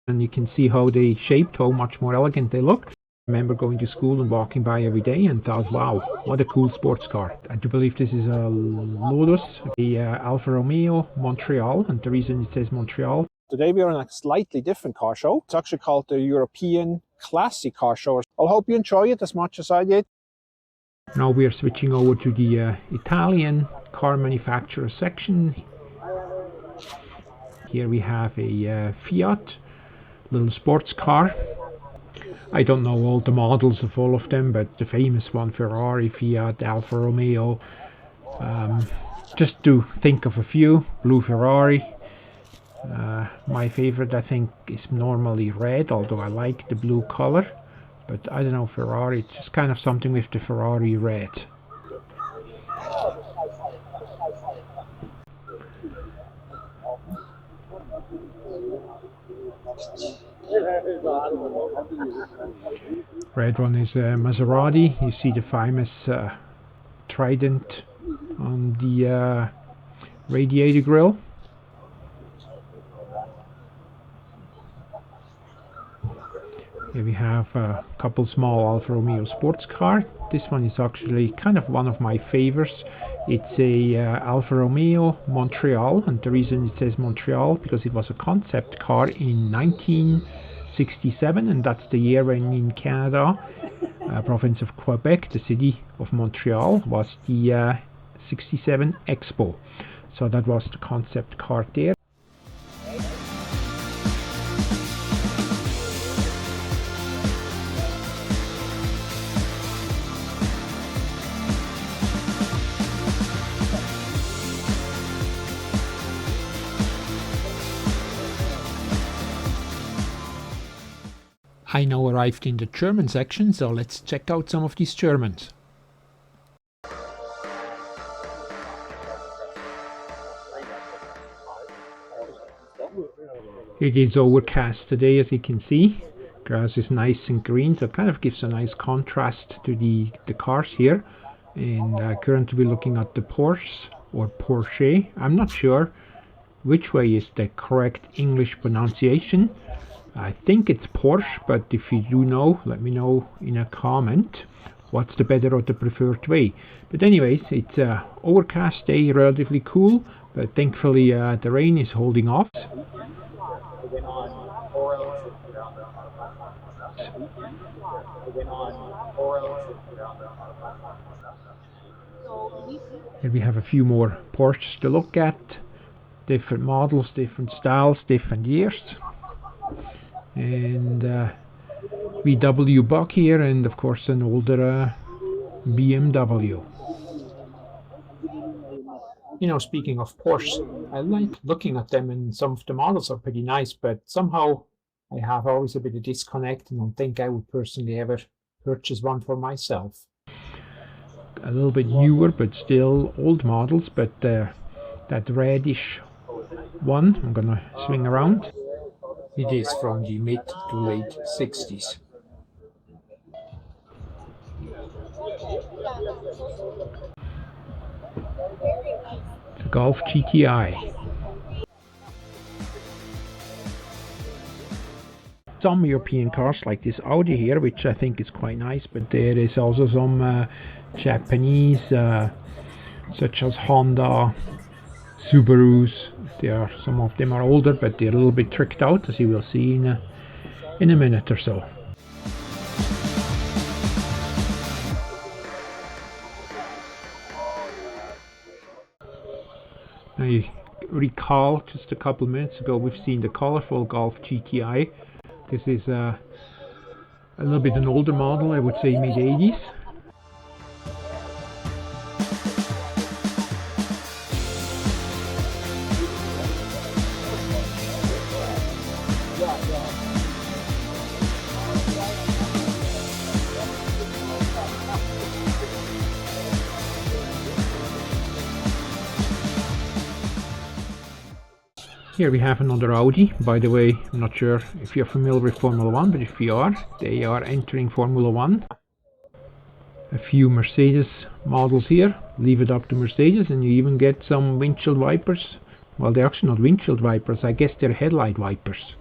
and you can see how they shaped, how much more elegant they look. I remember going to school and walking by every day and thought, wow, what a cool sports car. I do believe this is a Lotus, the Alfa Romeo Montreal, and the reason it says Montreal. Today we are on a slightly different car show. It's actually called the European Classic Car Show. I hope you enjoy it as much as I did. Now we are switching over to the Italian car manufacturer section. Here we have a Fiat, little sports car. I don't know all the models of all of them, but the famous one, Ferrari, Fiat, Alfa Romeo. Just to think of a few, blue Ferrari. My favorite, I think, is normally red, although I like the blue color. But I don't know, Ferrari, it's just kind of something with the Ferrari red. Red one is Maserati. You see the famous trident on the radiator grille. Here we have a couple small Alfa Romeo sports car. This one is actually kind of one of my favorites. It's a Alfa Romeo Montreal, and the reason it says Montreal because it was a concept car in 1967, and that's the year when in Canada, province of Quebec, the city of Montreal, was the 67 Expo. So that was the concept car there. I now arrived in the German section, so let's check out some of these Germans. It is overcast today, as you can see. Grass is nice and green, so it kind of gives a nice contrast to the cars here. And currently we're looking at the Porsche or Porsche. I'm not sure which way is the correct English pronunciation. I think it's Porsche, but if you do know, let me know in a comment what's the better or the preferred way. But anyways, it's an overcast day, relatively cool, but thankfully the rain is holding off. Here we have a few more Porsches to look at. Different models, different styles, different years. And VW Bug here, and of course an older BMW. You know, speaking of Porsche, I like looking at them, and some of the models are pretty nice, but somehow I have always a bit of disconnect and don't think I would personally ever purchase one for myself. A little bit newer, but still old models, but that reddish one, I'm gonna swing around. It is from the mid to late 60s. The Golf GTI. Some European cars like this Audi here, which I think is quite nice, but there is also some Japanese, such as Honda, Subarus. Some of them are older, but they're a little bit tricked out, as you will see in a minute or so. I recall just a couple minutes ago we've seen the colorful Golf GTI. This is a little bit an older model, I would say mid-80s. Here we have another Audi. By the way, I'm not sure if you're familiar with Formula 1, but if you are, they are entering Formula 1. A few Mercedes models here. Leave it up to Mercedes and you even get some windshield wipers. Well, they're actually not windshield wipers, I guess they're headlight wipers.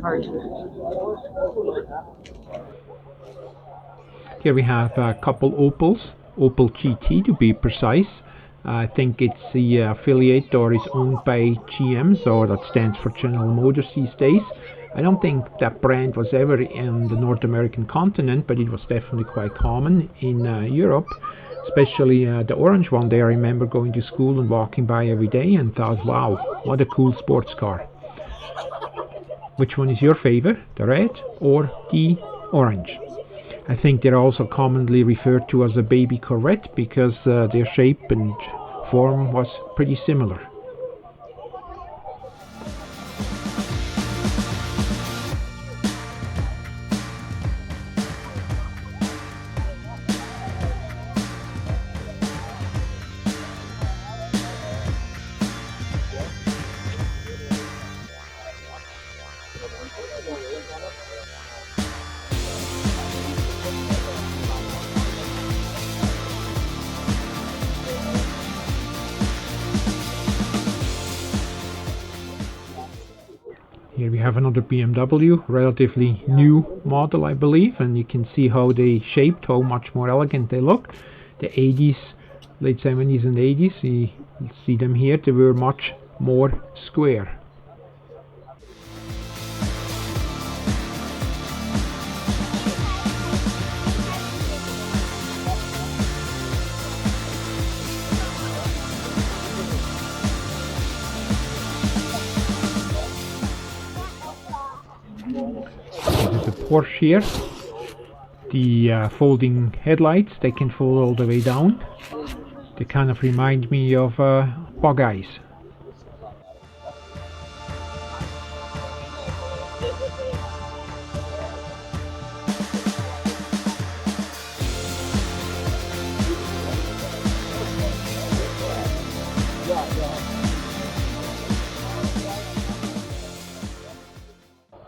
hard. Here we have a couple Opels, Opel GT to be precise. I think it's the affiliate or is owned by GM, so that stands for General Motors these days. I don't think that brand was ever in the North American continent, but it was definitely quite common in Europe, especially the orange one there. I remember going to school and walking by every day and thought, wow, what a cool sports car. Which one is your favorite, the red or the orange? I think they're also commonly referred to as a baby Corvette because their shape and form was pretty similar. Here we have another BMW, relatively new model I believe, and you can see how they shaped, how much more elegant they look. The 80s, late 70s and 80s, you see them here, they were much more square. This is a Porsche here. The folding headlights, they can fold all the way down. They kind of remind me of bug eyes.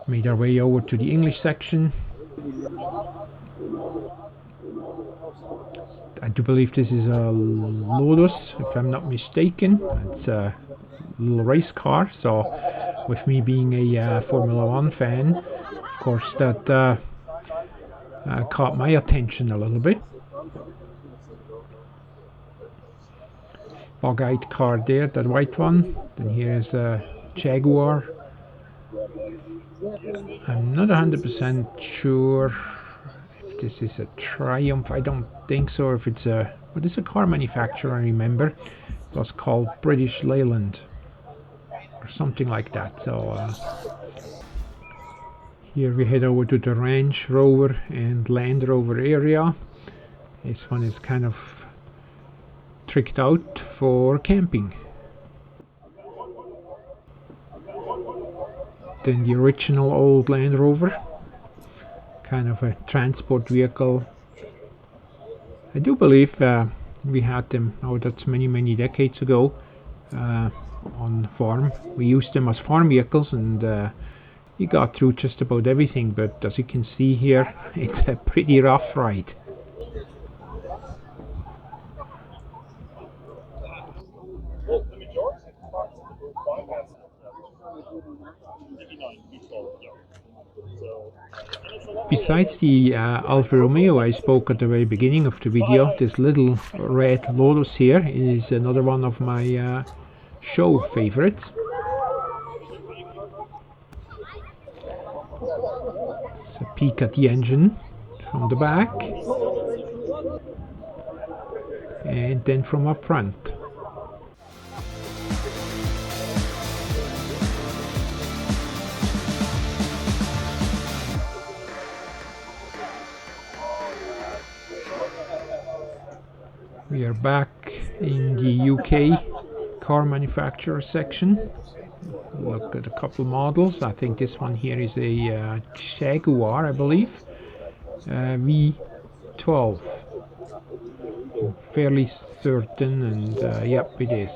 Made our way over to the English section. I do believe this is a Lotus, if I'm not mistaken. It's a little race car, so with me being a Formula 1 fan, of course that caught my attention a little bit. Bug-eyed car there, that white one. Then here's a Jaguar. I'm not 100% sure if this is a Triumph. I don't think so. If it's a, what is a car manufacturer? I remember it was called British Leyland or something like that. So here we head over to the Range Rover and Land Rover area. This one is kind of tricked out for camping. Then the original old Land Rover, kind of a transport vehicle. I do believe we had them, oh that's many decades ago, on farm. We used them as farm vehicles and we got through just about everything, but as you can see here, it's a pretty rough ride. Besides the Alfa Romeo I spoke at the very beginning of the video, this little red Lotus here is another one of my show favorites. It's a peek at the engine from the back and then from up front. We are back in the UK car manufacturer section. Look at a couple models. I think this one here is a Jaguar, I believe. V12. I'm fairly certain, and yep, it is.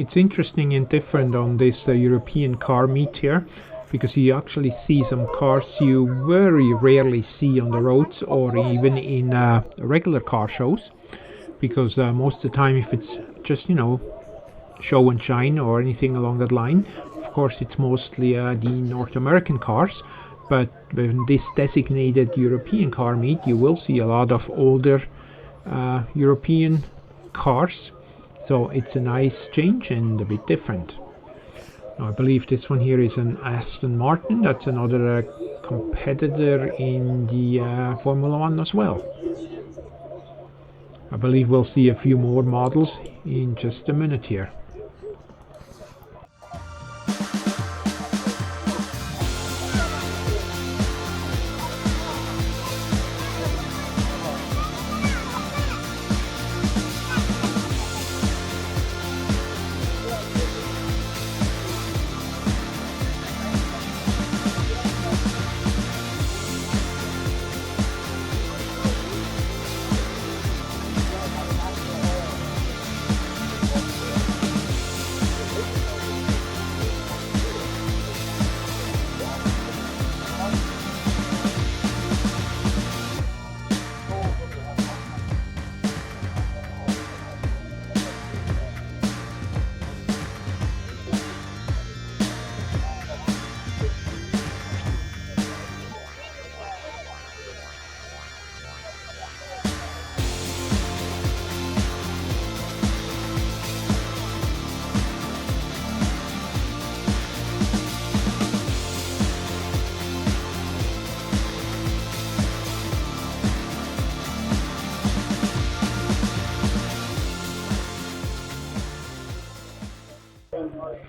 It's interesting and different on this European car meet here, because you actually see some cars you very rarely see on the roads or even in regular car shows, because most of the time if it's just, you know, show and shine or anything along that line, of course it's mostly the North American cars. But in this designated European car meet you will see a lot of older European cars, so it's a nice change and a bit different. Now, I believe this one here is an Aston Martin. That's another competitor in the Formula 1 as well. I believe we'll see a few more models in just a minute here.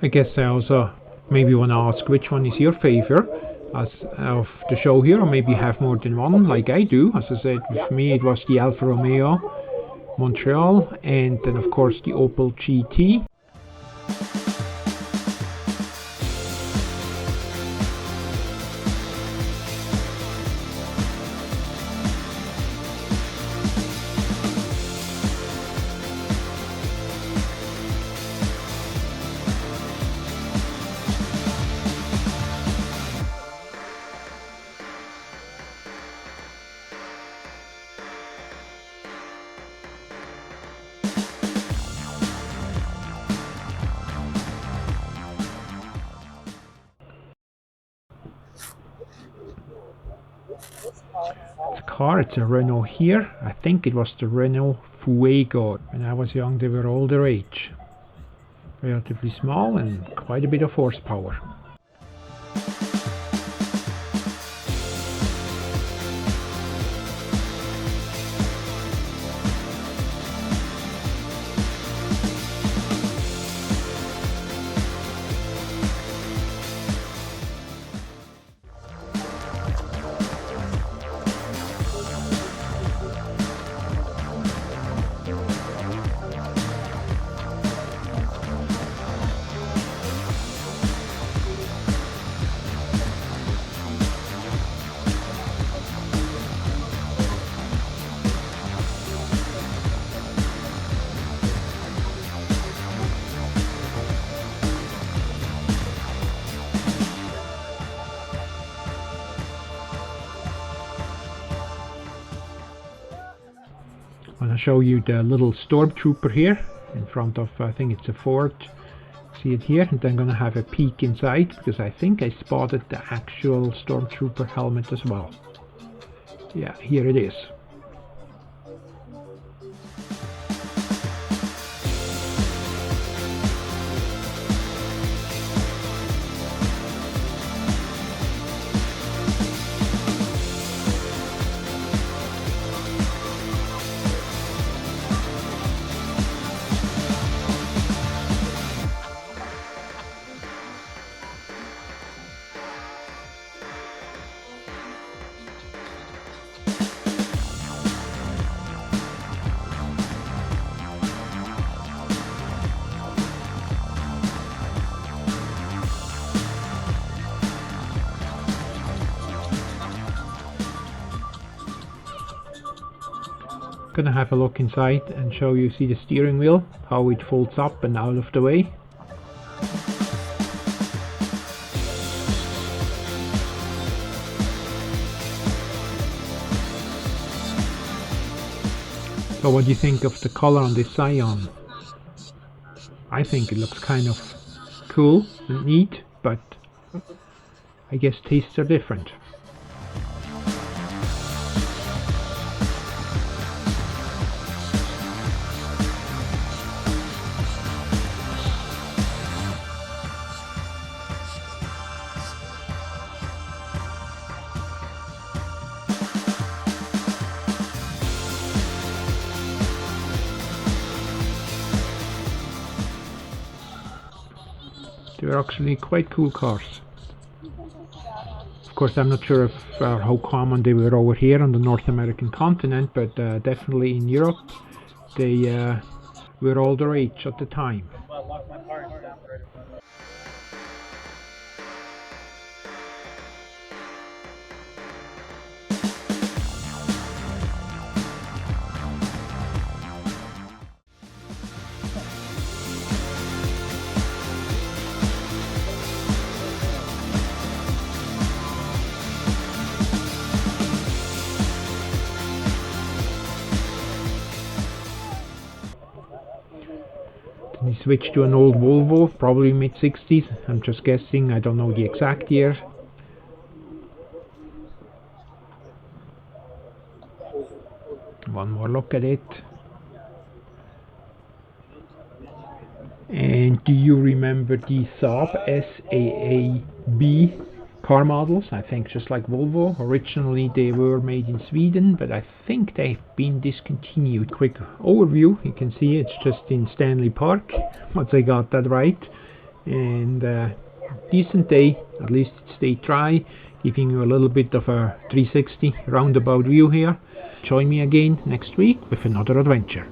I guess I also maybe want to ask which one is your favorite as of the show here, or maybe you have more than one like I do. As I said, with me it was the Alfa Romeo Montreal, and then of course the Opel GT. Car, it's a Renault here. I think it was the Renault Fuego. When I was young they were all their age. Relatively small and quite a bit of horsepower. I'll show you the little Stormtrooper here in front of, I think it's a Ford. See it here, and then I'm gonna have a peek inside because I think I spotted the actual Stormtrooper helmet as well. Yeah, here it is. Gonna have a look inside and show you, see the steering wheel, how it folds up and out of the way. So what do you think of the color on this Scion? I think it looks kind of cool and neat, but I guess tastes are different. They're actually quite cool cars. Of course, I'm not sure if how common they were over here on the North American continent, but definitely in Europe they were all the rage at the time. We switched to an old Volvo, probably mid-60s, I'm just guessing, I don't know the exact year. One more look at it. And do you remember the Saab SAAB car models? I think just like Volvo. Originally they were made in Sweden, but I think they've been discontinued. Quick overview, you can see it's just in Stanley Park, once I got that right. And decent day, at least it stayed dry, giving you a little bit of a 360 roundabout view here. Join me again next week with another adventure.